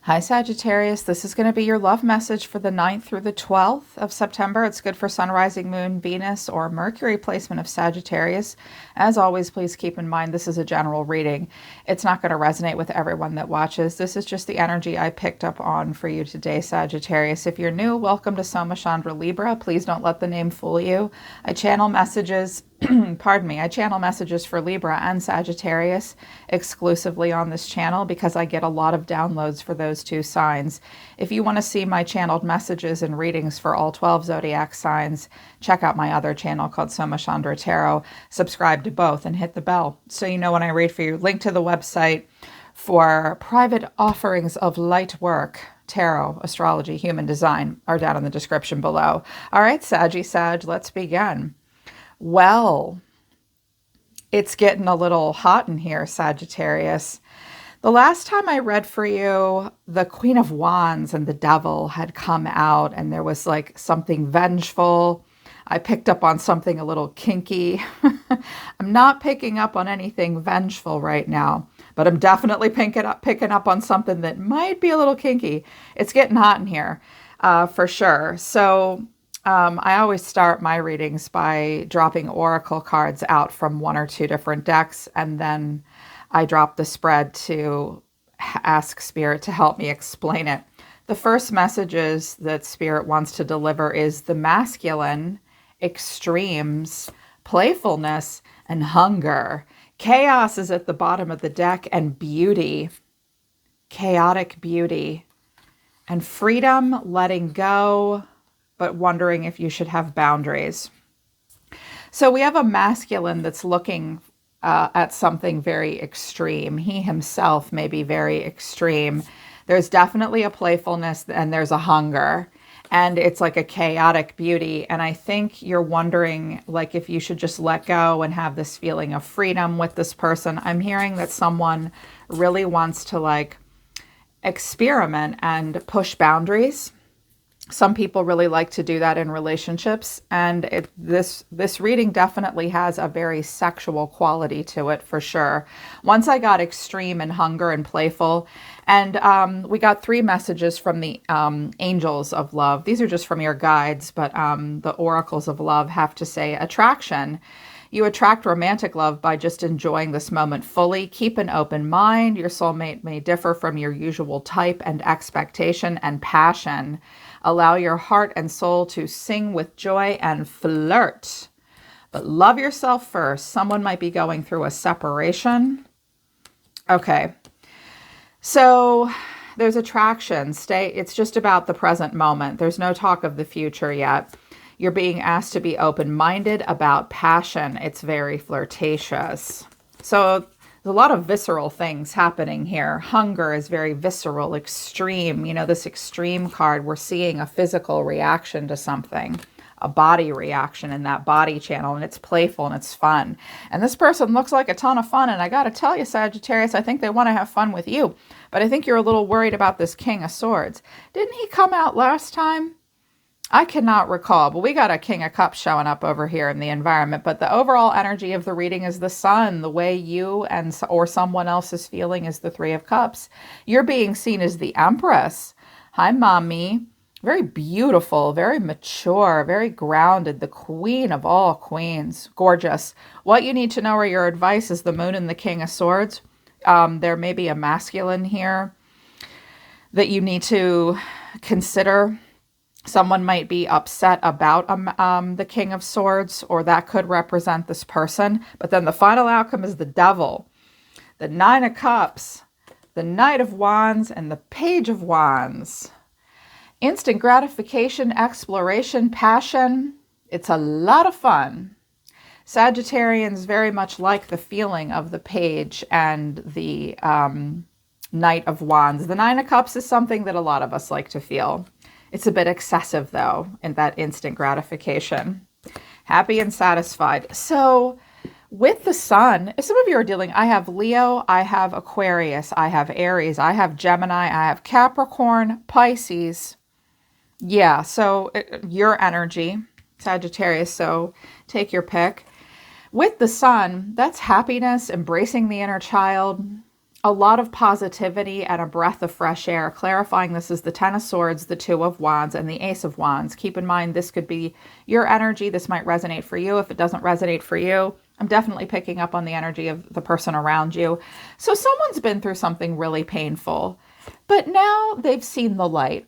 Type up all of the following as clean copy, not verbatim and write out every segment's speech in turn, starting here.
Hi, Sagittarius. This is going to be your love message for the 9th through the 12th of September. It's good for Sun, Rising, Moon, Venus, or Mercury placement of Sagittarius. As always, please keep in mind this is a general reading. It's not going to resonate with everyone that watches. This is just the energy I picked up on for you today, Sagittarius. If you're new, welcome to Soma Chandra Libra. Please don't let the name fool you. I channel messages pardon me, I channel messages for Libra and Sagittarius exclusively on this channel because I get a lot of downloads for those two signs. If you want to see my channeled messages and readings for all 12 zodiac signs, check out my other channel called Soma Chandra Tarot. Subscribe to both and hit the bell so you know when I read for you. Link to the website for private offerings of light work, tarot, astrology, human design are down in the description below. All right, Sag, let's begin. Well, it's getting a little hot in here, Sagittarius. The last time I read for you, the Queen of Wands and the Devil had come out, and there was like something vengeful. I picked up on something a little kinky. I'm not picking up on anything vengeful right now, but I'm definitely picking up on something that might be a little kinky. It's getting hot in here, for sure. So I always start my readings by dropping oracle cards out from one or two different decks, and then I drop the spread to ask Spirit to help me explain it. The first messages that Spirit wants to deliver is the masculine, extremes, playfulness, and hunger. Chaos is at the bottom of the deck, and beauty, chaotic beauty, and freedom, letting go, but wondering if you should have boundaries. So we have a masculine that's looking at something very extreme. He himself may be very extreme. There's definitely a playfulness and there's a hunger, and it's like a chaotic beauty. And I think you're wondering like if you should just let go and have this feeling of freedom with this person. I'm hearing that someone really wants to like experiment and push boundaries. Some people really like to do that in relationships, and this reading definitely has a very sexual quality to it for sure. Once I got extreme and hunger and playful, and we got 3 messages from the angels of love. These are just from your guides, but the oracles of love have to say attraction. You attract romantic love by just enjoying this moment fully. Keep an open mind. Your soulmate may differ from your usual type and expectation and passion. Allow your heart and soul to sing with joy and flirt. But love yourself first. Someone might be going through a separation. Okay. So there's attraction. It's just about the present moment. There's no talk of the future yet. You're being asked to be open-minded about passion. It's very flirtatious. So there's a lot of visceral things happening here. Hunger is very visceral, extreme. You know, this extreme card, we're seeing a physical reaction to something, a body reaction in that body channel, and it's playful and it's fun. And this person looks like a ton of fun. And I got to tell you, Sagittarius, I think they want to have fun with you. But I think you're a little worried about this King of Swords. Didn't he come out last time? I cannot recall, but we got a King of Cups showing up over here in the environment. But the overall energy of the reading is the Sun. The way you or someone else is feeling is the 3 of Cups. You're being seen as the Empress. Hi, Mommy. Very beautiful, very mature, very grounded. The queen of all queens. Gorgeous. What you need to know or your advice is the Moon and the King of Swords. There may be a masculine here that you need to consider. Someone might be upset about the King of Swords, or that could represent this person. But then the final outcome is the Devil, the 9 of Cups, the Knight of Wands, and the Page of Wands. Instant gratification, exploration, passion. It's a lot of fun. Sagittarians very much like the feeling of the Page and the Knight of Wands. The 9 of Cups is something that a lot of us like to feel. It's a bit excessive, though, in that instant gratification. Happy and satisfied. So with the Sun, some of you are dealing, I have Leo, I have Aquarius, I have Aries, I have Gemini, I have Capricorn, Pisces. Yeah, so your energy, Sagittarius, so take your pick. With the Sun, that's happiness, embracing the inner child, a lot of positivity and a breath of fresh air. Clarifying, this is the Ten of Swords, the Two of Wands, and the Ace of Wands. Keep in mind, this could be your energy. This might resonate for you. If it doesn't resonate for you, I'm definitely picking up on the energy of the person around you. So someone's been through something really painful, but now they've seen the light.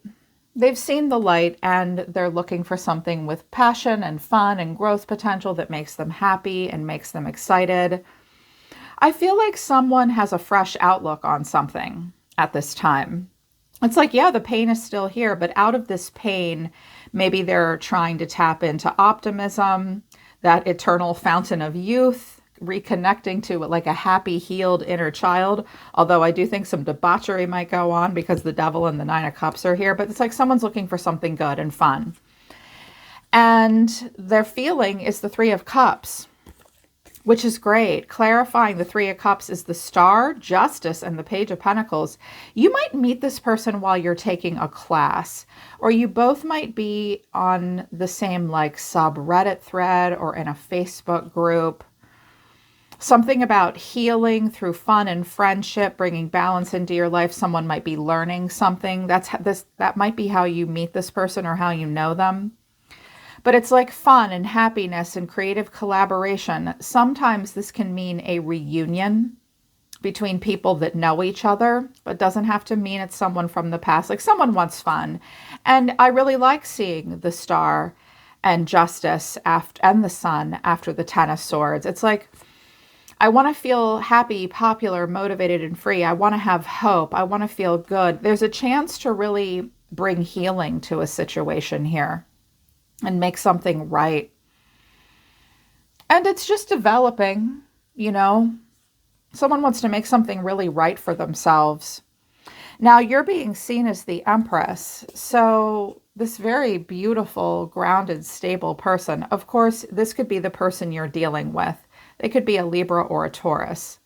They've seen the light and they're looking for something with passion and fun and growth potential that makes them happy and makes them excited. I feel like someone has a fresh outlook on something at this time. It's like, yeah, the pain is still here, but out of this pain, maybe they're trying to tap into optimism, that eternal fountain of youth, reconnecting to like a happy, healed inner child. Although I do think some debauchery might go on because the Devil and the Nine of Cups are here, but it's like someone's looking for something good and fun. And their feeling is the Three of Cups, which is great. Clarifying, the Three of Cups is the Star, Justice, and the Page of Pentacles. You might meet this person while you're taking a class, or you both might be on the same like subreddit thread or in a Facebook group. Something about healing through fun and friendship, bringing balance into your life. Someone might be learning something. That might be how you meet this person or how you know them. But it's like fun and happiness and creative collaboration. Sometimes this can mean a reunion between people that know each other, but doesn't have to mean it's someone from the past. Like someone wants fun. And I really like seeing the Star and Justice and the Sun after the Ten of Swords. It's like, I want to feel happy, popular, motivated, and free. I want to have hope. I want to feel good. There's a chance to really bring healing to a situation here and make something right. And it's just developing, you know. Someone wants to make something really right for themselves. Now you're being seen as the Empress. So this very beautiful, grounded, stable person. Of course, this could be the person you're dealing with. They could be a Libra or a Taurus.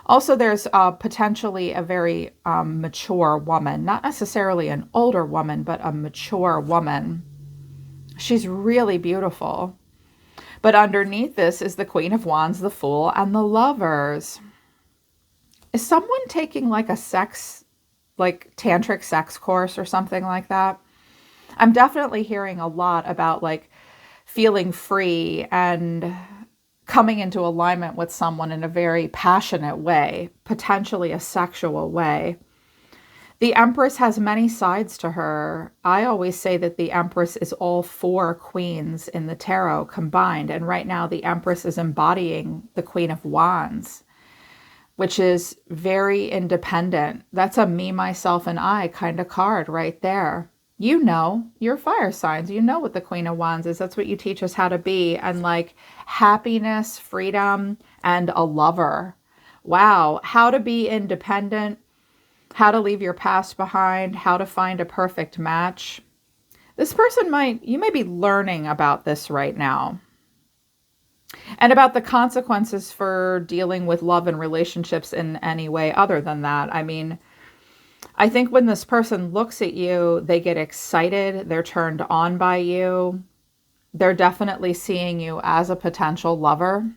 Also, there's potentially a very mature woman, not necessarily an older woman, but a mature woman. She's really beautiful. But underneath this is the Queen of Wands, the Fool, and the Lovers. Is someone taking like a tantric sex course or something like that? I'm definitely hearing a lot about like feeling free and coming into alignment with someone in a very passionate way, potentially a sexual way. The Empress has many sides to her. I always say that the Empress is all four queens in the tarot combined. And right now the Empress is embodying the Queen of Wands, which is very independent. That's a me, myself, and I kind of card right there. You know, you're fire signs. You know what the Queen of Wands is. That's what you teach us how to be. And like happiness, freedom, and a lover. Wow. How to be independent. How to leave your past behind, how to find a perfect match. This person you may be learning about this right now. And about the consequences for dealing with love and relationships in any way other than that. I mean, I think when this person looks at you, they get excited, they're turned on by you. They're definitely seeing you as a potential lover.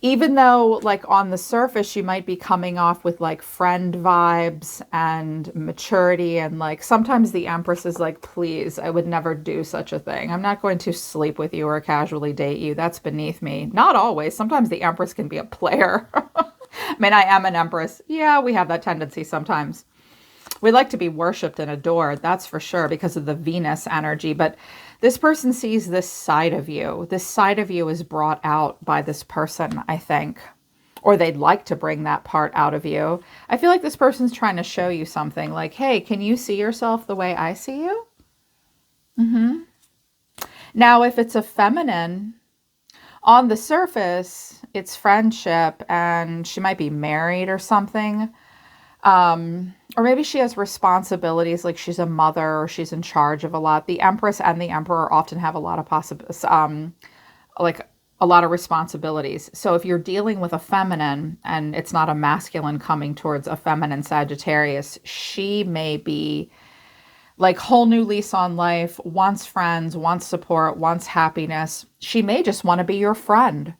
Even though like on the surface, you might be coming off with like friend vibes and maturity. And like sometimes the Empress is like, please, I would never do such a thing. I'm not going to sleep with you or casually date you. That's beneath me. Not always. Sometimes the Empress can be a player. I mean, I am an Empress. Yeah, we have that tendency sometimes. We like to be worshipped and adored. That's for sure because of the Venus energy. But this person sees this side of you. This side of you is brought out by this person, I think. Or they'd like to bring that part out of you. I feel like this person's trying to show you something like, hey, can you see yourself the way I see you? Now, if it's a feminine, on the surface, it's friendship and she might be married or something. Or maybe she has responsibilities, like she's a mother or she's in charge of a lot. The Empress and the Emperor often have a lot of a lot of responsibilities. So if you're dealing with a feminine and it's not a masculine coming towards a feminine Sagittarius, she may be like whole new lease on life, wants friends, wants support, wants happiness. She may just want to be your friend.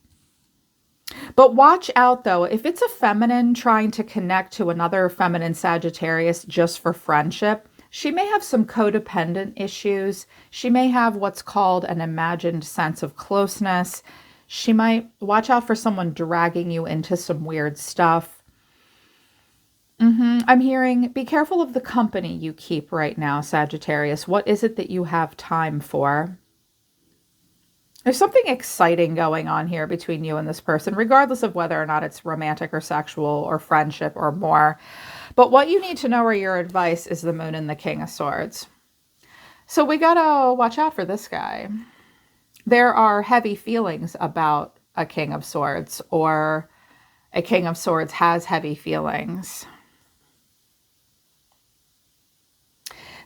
But watch out though, if it's a feminine trying to connect to another feminine Sagittarius just for friendship, she may have some codependent issues. She may have what's called an imagined sense of closeness. She might watch out for someone dragging you into some weird stuff. I'm hearing, be careful of the company you keep right now, Sagittarius. What is it that you have time for? There's something exciting going on here between you and this person, regardless of whether or not it's romantic or sexual or friendship or more. But what you need to know, or your advice, is the Moon and the King of Swords. So we gotta watch out for this guy. There are heavy feelings about a King of Swords, or a King of Swords has heavy feelings.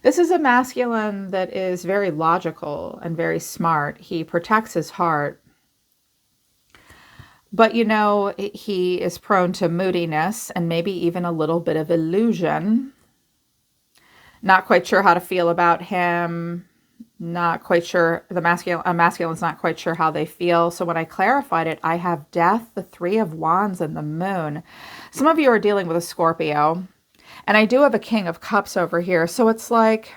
This is a masculine that is very logical and very smart. He protects his heart. But, you know, he is prone to moodiness and maybe even a little bit of illusion. Not quite sure how to feel about him. Not quite sure. A masculine's not quite sure how they feel. So when I clarified it, I have Death, the Three of Wands, and the Moon. Some of you are dealing with a Scorpio. And I do have a King of Cups over here. So it's like,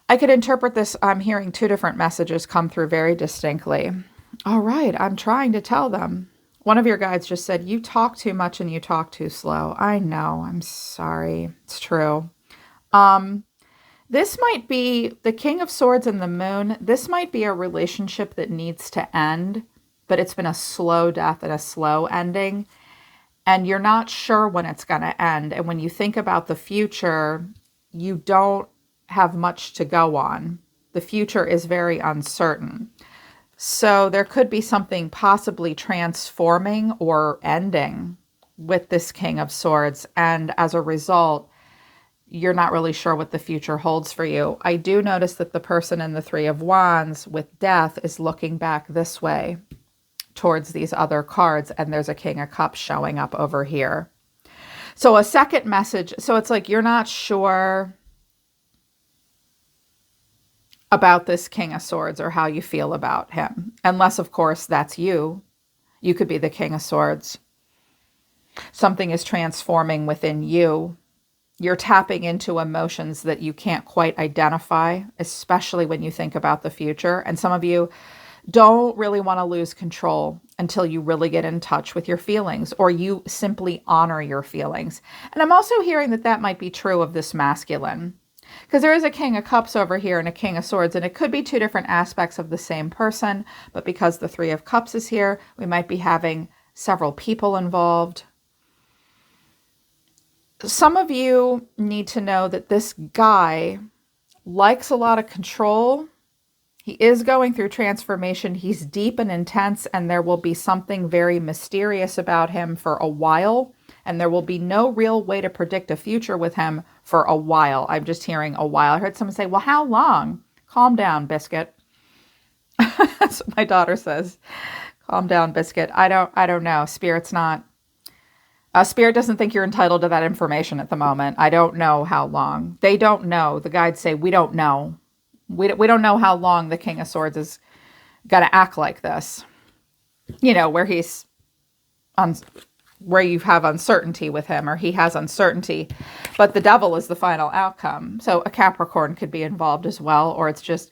I could interpret this. I'm hearing two different messages come through very distinctly. All right, I'm trying to tell them. One of your guides just said, you talk too much and you talk too slow. I know, I'm sorry. It's true. This might be the King of Swords and the Moon. This might be a relationship that needs to end, but it's been a slow death and a slow ending. And you're not sure when it's going to end. And when you think about the future, you don't have much to go on. The future is very uncertain. So there could be something possibly transforming or ending with this King of Swords. And as a result, you're not really sure what the future holds for you. I do notice that the person in the Three of Wands with Death is looking back this way towards these other cards, and there's a King of Cups showing up over here. So a second message, so it's like you're not sure about this King of Swords or how you feel about him, unless of course that's you. You could be the King of Swords. Something is transforming within you. You're tapping into emotions that you can't quite identify, especially when you think about the future. And some of you don't really want to lose control until you really get in touch with your feelings, or you simply honor your feelings. And I'm also hearing that that might be true of this masculine, because there is a King of Cups over here and a King of Swords, and it could be two different aspects of the same person. But because the Three of Cups is here, we might be having several people involved. Some of you need to know that this guy likes a lot of control. He is going through transformation. He's deep and intense, and there will be something very mysterious about him for a while, and there will be no real way to predict a future with him for a while. I'm just hearing a while. I heard someone say, well, how long? Calm down, Biscuit. That's what my daughter says. Calm down, Biscuit. I don't know. Spirit's not. Spirit doesn't think you're entitled to that information at the moment. I don't know how long. They don't know. The guides say, we don't know. We don't know how long the King of Swords is going to act like this. You know, where he's where you have uncertainty with him, or he has uncertainty, but the Devil is the final outcome. So a Capricorn could be involved as well, or it's just,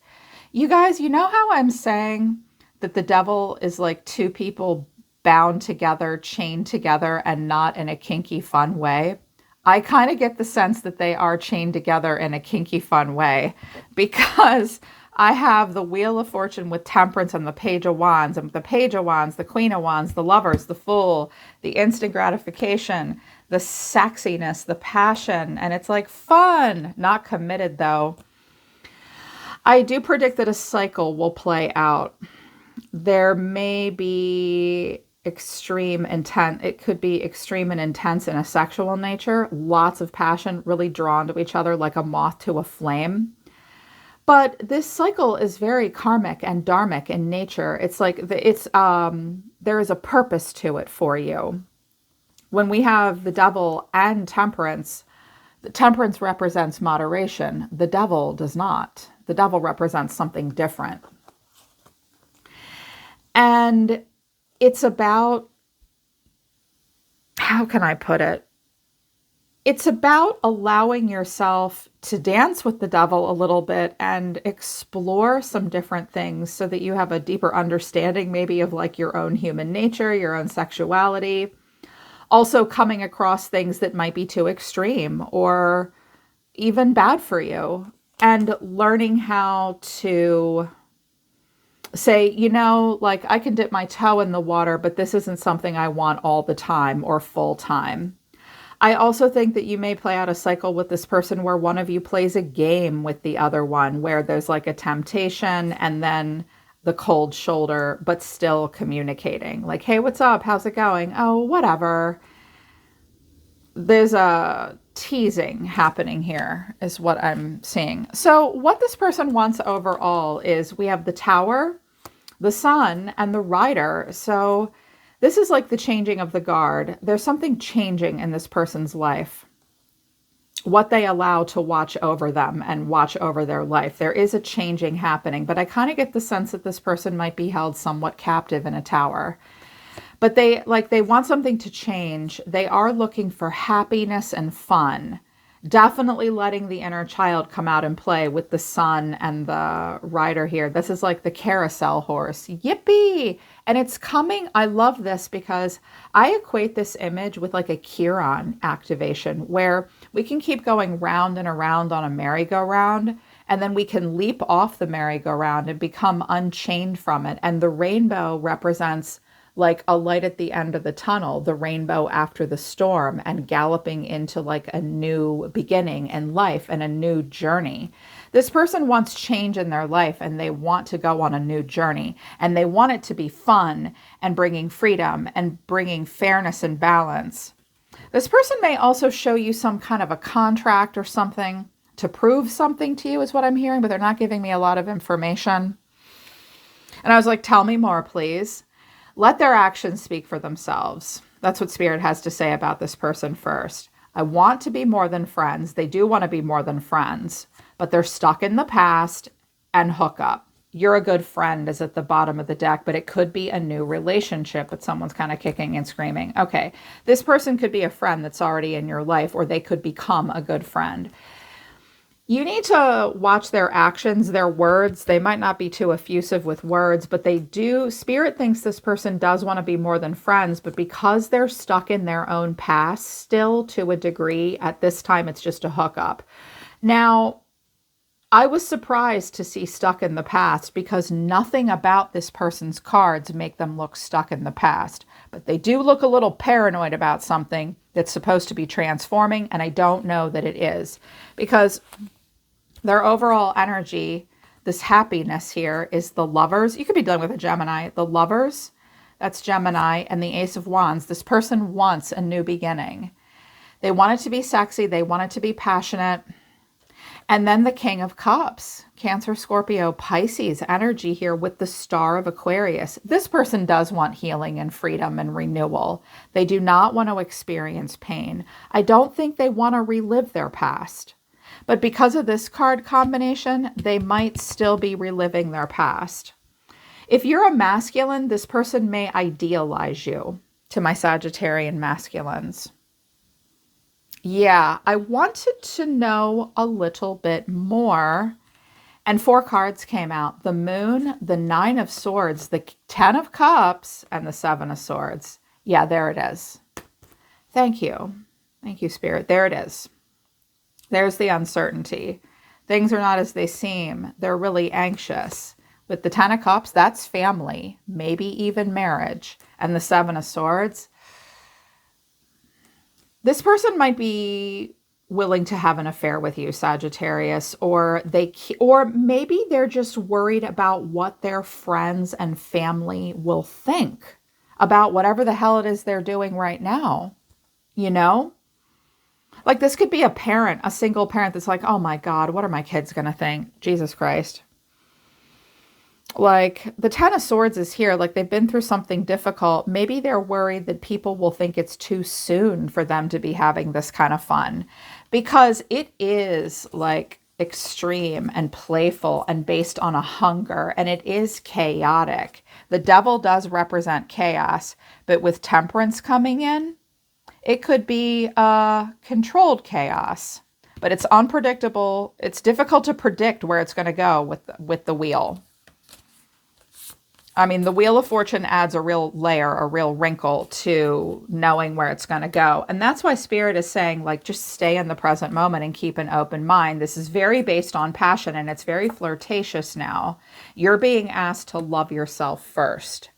you guys, you know how I'm saying that the Devil is like two people bound together, chained together, and not in a kinky, fun way? I kind of get the sense that they are chained together in a kinky, fun way, because I have the Wheel of Fortune with Temperance and the Page of Wands, and the Page of Wands, the Queen of Wands, the Lovers, the Fool, the instant gratification, the sexiness, the passion, and it's like fun, not committed though. I do predict that a cycle will play out. There may be extreme intent. It could be extreme and intense in a sexual nature, lots of passion, really drawn to each other like a moth to a flame. But this cycle is very karmic and dharmic in nature. It's like there is a purpose to it for you. When we have the Devil and Temperance, the Temperance represents moderation. The Devil does not. The Devil represents something different. And it's about, how can I put it? It's about allowing yourself to dance with the devil a little bit and explore some different things so that you have a deeper understanding maybe of like your own human nature, your own sexuality. Also coming across things that might be too extreme or even bad for you, and learning how to say, you know, like I can dip my toe in the water, but this isn't something I want all the time or full time. I also think that you may play out a cycle with this person where one of you plays a game with the other one, where there's like a temptation and then the cold shoulder, but still communicating. Like, hey, what's up? How's it going? Oh, whatever. There's a teasing happening here is what I'm seeing. So what this person wants overall is we have the Tower, the Sun, and the Rider. So this is like the changing of the guard. There's something changing in this person's life, what they allow to watch over them and watch over their life. There is a changing happening, but I kind of get the sense that this person might be held somewhat captive in a tower. But they want something to change. They are looking for happiness and fun. Definitely letting the inner child come out and play with the Sun and the Rider here. This is like the carousel horse. Yippee! And it's coming. I love this because I equate this image with like a Chiron activation where we can keep going round and around on a merry-go-round, and then we can leap off the merry-go-round and become unchained from it. And the rainbow represents like a light at the end of the tunnel, the rainbow after the storm, and galloping into like a new beginning in life and a new journey. This person wants change in their life and they want to go on a new journey, and they want it to be fun and bringing freedom and bringing fairness and balance. This person may also show you some kind of a contract or something to prove something to you is what I'm hearing, but they're not giving me a lot of information. And I was like, tell me more, please. Let their actions speak for themselves. That's what Spirit has to say about this person first. I want to be more than friends. They do want to be more than friends, but they're stuck in the past and hook up. You're a good friend is at the bottom of the deck, but it could be a new relationship, but someone's kind of kicking and screaming. Okay, this person could be a friend that's already in your life, or they could become a good friend. You need to watch their actions, their words. They might not be too effusive with words, but they do. Spirit thinks this person does want to be more than friends, but because they're stuck in their own past still to a degree, at this time, it's just a hookup. Now, I was surprised to see stuck in the past because nothing about this person's cards make them look stuck in the past, but they do look a little paranoid about something that's supposed to be transforming, and I don't know that it is because their overall energy, this happiness here, is the Lovers. You could be dealing with a Gemini. The Lovers, that's Gemini, and the Ace of Wands. This person wants a new beginning. They want it to be sexy. They want it to be passionate. And then the King of Cups, Cancer, Scorpio, Pisces energy here with the Star of Aquarius. This person does want healing and freedom and renewal. They do not want to experience pain. I don't think they want to relive their past. But because of this card combination, they might still be reliving their past. If you're a masculine, this person may idealize you, to my Sagittarian masculines. Yeah, I wanted to know a little bit more. And 4 cards came out. The Moon, the 9 of Swords, the 10 of Cups, and the 7 of Swords. Yeah, there it is. Thank you. Thank you, Spirit. There it is. There's the uncertainty. Things are not as they seem. They're really anxious. With the 10 of Cups, that's family, maybe even marriage. And the 7 of Swords, this person might be willing to have an affair with you, Sagittarius, or maybe they're just worried about what their friends and family will think about whatever the hell it is they're doing right now. You know? Like this could be a parent, a single parent that's like, oh my God, what are my kids going to think? Jesus Christ. Like the 10 of Swords is here. Like they've been through something difficult. Maybe they're worried that people will think it's too soon for them to be having this kind of fun, because it is like extreme and playful and based on a hunger, and it is chaotic. The devil does represent chaos, but with temperance coming in, it could be controlled chaos, but it's unpredictable. It's difficult to predict where it's going to go with the wheel. I mean, the Wheel of Fortune adds a real layer, a real wrinkle to knowing where it's going to go. And that's why Spirit is saying, like, just stay in the present moment and keep an open mind. This is very based on passion, and it's very flirtatious now. You're being asked to love yourself first.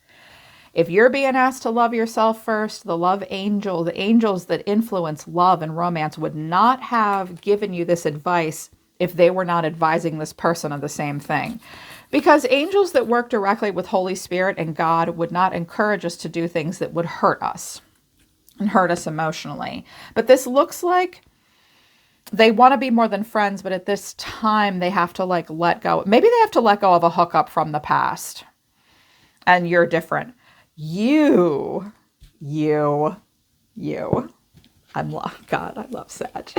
If you're being asked to love yourself first, the love angel, the angels that influence love and romance would not have given you this advice if they were not advising this person of the same thing. Because angels that work directly with Holy Spirit and God would not encourage us to do things that would hurt us and hurt us emotionally. But this looks like they want to be more than friends, but at this time they have to like let go. Maybe they have to let go of a hookup from the past. And you're different. God, I love Sag.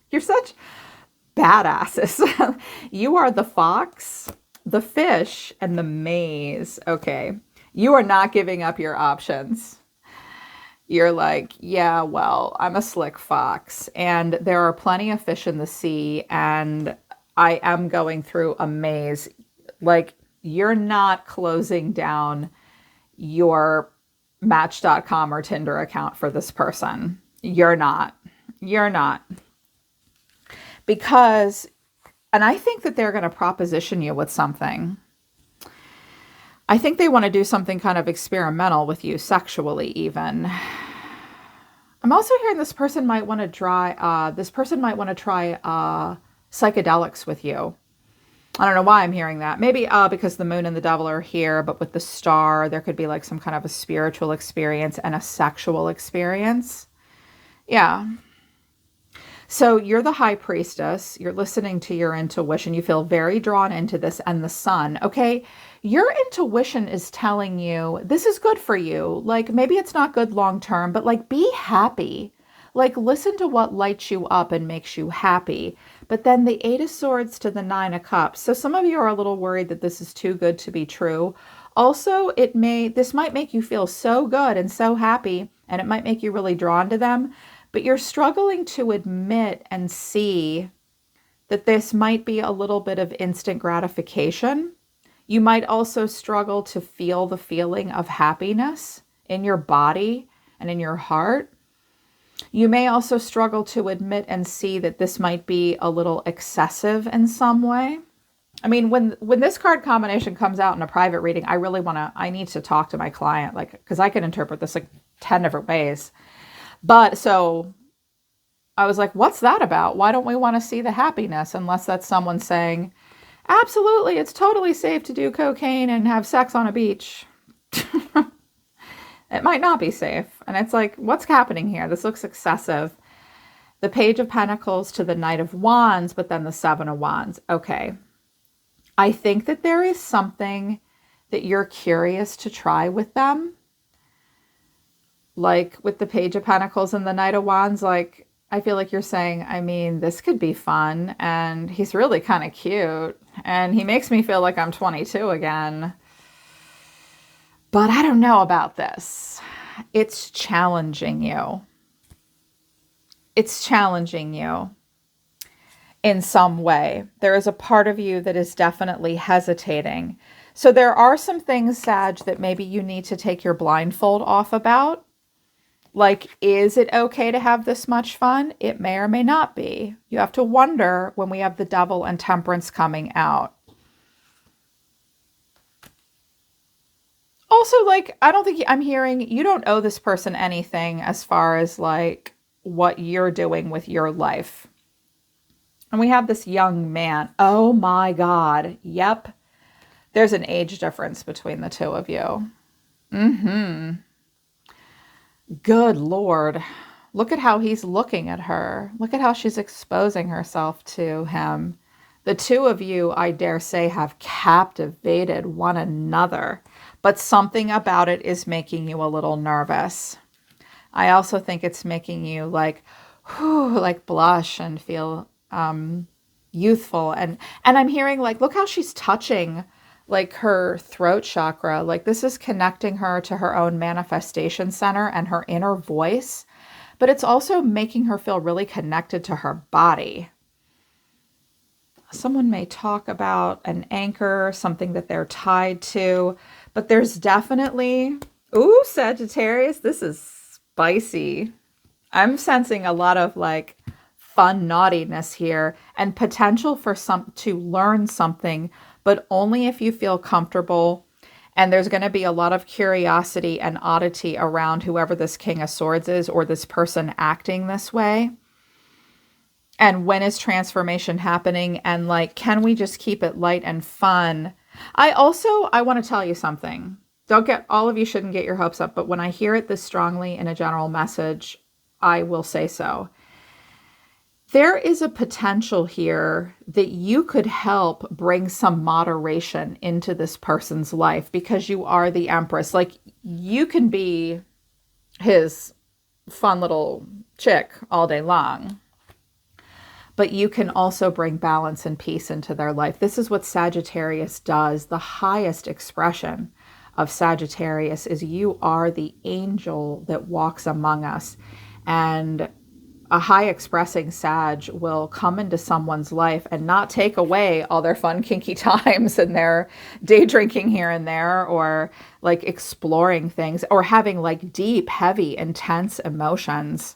You're such badasses. You are the fox, the fish, and the maze. Okay. You are not giving up your options. You're like, yeah, well, I'm a slick fox and there are plenty of fish in the sea and I am going through a maze. Like, you're not closing down your Match.com or Tinder account for this person. You're not. Because, and I think that they're going to proposition you with something. I think they want to do something kind of experimental with you sexually even. I'm also hearing this person might want to try psychedelics with you. I don't know why I'm hearing that. Maybe because the moon and the devil are here, but with the star, there could be like some kind of a spiritual experience and a sexual experience. Yeah. So you're the high priestess. You're listening to your intuition. You feel very drawn into this and the sun. Okay. Your intuition is telling you this is good for you. Like, maybe it's not good long term, but like, be happy. Like, listen to what lights you up and makes you happy. But then the 8 of Swords to the 9 of Cups. So some of you are a little worried that this is too good to be true. Also, this might make you feel so good and so happy, and it might make you really drawn to them, but you're struggling to admit and see that this might be a little bit of instant gratification. You might also struggle to feel the feeling of happiness in your body and in your heart. You may also struggle to admit and see that this might be a little excessive in some way. I mean, when this card combination comes out in a private reading, I need to talk to my client, like, because I can interpret this like 10 different ways. But so I was like, what's that about? Why don't we want to see the happiness? Unless that's someone saying, absolutely, it's totally safe to do cocaine and have sex on a beach. It might not be safe. And it's like, what's happening here? This looks excessive. The Page of Pentacles to the Knight of Wands, but then the 7 of Wands. Okay. I think that there is something that you're curious to try with them. Like with the Page of Pentacles and the Knight of Wands, like, I feel like you're saying, I mean, this could be fun. And he's really kind of cute. And he makes me feel like I'm 22 again. But I don't know about this. It's challenging you. It's challenging you in some way. There is a part of you that is definitely hesitating. So there are some things, Sag, that maybe you need to take your blindfold off about. Like, is it okay to have this much fun? It may or may not be. You have to wonder when we have the Devil and Temperance coming out. Also, like, I don't think I'm hearing you don't owe this person anything as far as like what you're doing with your life. And we have this young man. Oh my God. Yep. There's an age difference between the two of you. Good Lord. Look at how he's looking at her. Look at how she's exposing herself to him. The two of you, I dare say, have captivated one another. But something about it is making you a little nervous. I also think it's making you like blush and feel youthful. And I'm hearing like, look how she's touching like her throat chakra. Like this is connecting her to her own manifestation center and her inner voice, but it's also making her feel really connected to her body. Someone may talk about an anchor, something that they're tied to, but there's definitely, ooh, Sagittarius, this is spicy. I'm sensing a lot of like fun naughtiness here and potential for to learn something, but only if you feel comfortable. And there's going to be a lot of curiosity and oddity around whoever this King of Swords is or this person acting this way. And when is transformation happening? And like, can we just keep it light and fun? I want to tell you something. All of you shouldn't get your hopes up, but when I hear it this strongly in a general message, I will say so. There is a potential here that you could help bring some moderation into this person's life because you are the Empress. Like you can be his fun little chick all day long, but you can also bring balance and peace into their life. This is what Sagittarius does. The highest expression of Sagittarius is you are the angel that walks among us. And a high expressing Sag will come into someone's life and not take away all their fun, kinky times and their day drinking here and there, or like exploring things or having like deep, heavy, intense emotions.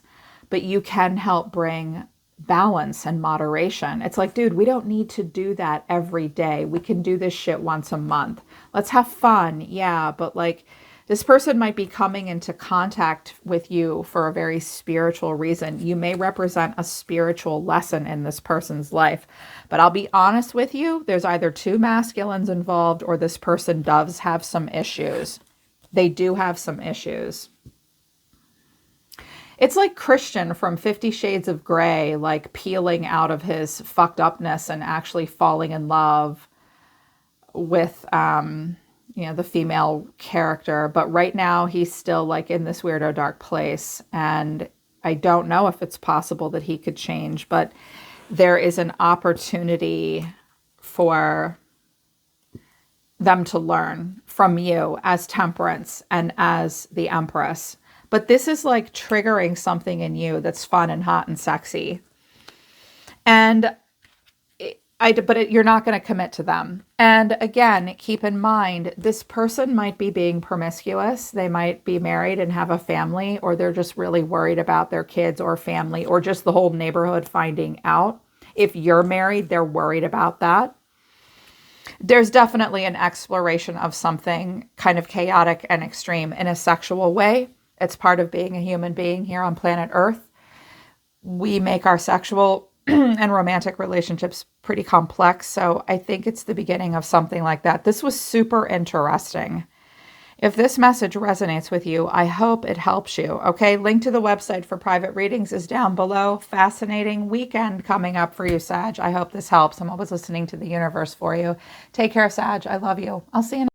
But you can help bring balance and moderation. It's like, dude, we don't need to do that every day. We can do this shit once a month. Let's have fun. Yeah. But like this person might be coming into contact with you for a very spiritual reason. You may represent a spiritual lesson in this person's life, but I'll be honest with you. There's either two masculines involved or this person does have some issues. They do have some issues. It's like Christian from 50 Shades of Grey, like peeling out of his fucked upness and actually falling in love with, the female character. But right now he's still like in this weirdo dark place. And I don't know if it's possible that he could change, but there is an opportunity for them to learn from you as Temperance and as the Empress. But this is like triggering something in you that's fun and hot and sexy. And you're not going to commit to them. And again, keep in mind, this person might be being promiscuous. They might be married and have a family, or they're just really worried about their kids or family, or just the whole neighborhood finding out. If you're married, they're worried about that. There's definitely an exploration of something kind of chaotic and extreme in a sexual way. It's part of being a human being here on planet Earth. We make our sexual and romantic relationships pretty complex. So I think it's the beginning of something like that. This was super interesting. If this message resonates with you, I hope it helps you. Okay, link to the website for private readings is down below. Fascinating weekend coming up for you, Sag. I hope this helps. I'm always listening to the universe for you. Take care, Sag. I love you. I'll see you